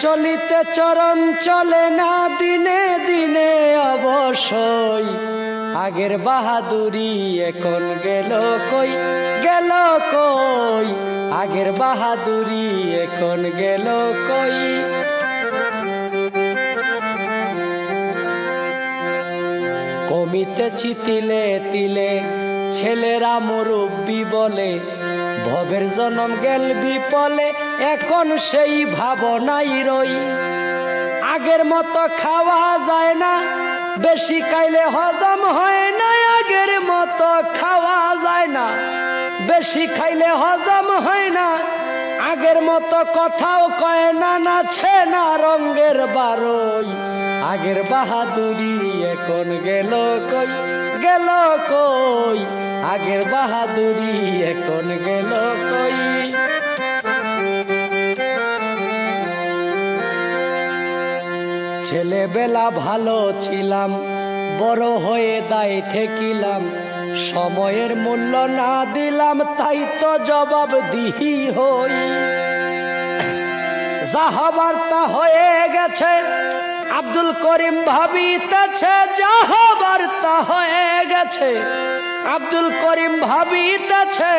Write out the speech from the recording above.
চলিতে চরণ চলে না দিনে দিনে অবশ্যই। আগের বাহাদুরি এখন গেল কই, গেল কই, আগের বাহাদুরি এখন গেল কই। কমিতেছি তিলে তিলে ছেলেরা মুরব্বি বলে, ভবের জনম গেল বিপলে এখন সেই ভাবনাই রই। আগের মতো খাওয়া যায় না, বেশি খাইলে হজম হয় না। আগের মতো খাওয়া যায় না, বেশি খাইলে হজম হয় না। আগের মতো কথাও কয় না, নাছে না রঙের বারোই। আগের বাহাদুরি এখন গেল কই, গেল কই, আগের বাহাদুরি এখন গেল কই। ছেলেবেলা ভালো ছিলাম, বড় হয়ে দায় ঠেকিলাম। সময়ের মূল্য না দিলাম, তাই তো জবাব দিহি হই। যা হবার তা হয়ে গেছে, আব্দুল করিম ভাবিতেছে। যা হবার তা হয়ে গেছে, আব্দুল করিম ভাবিতেছে।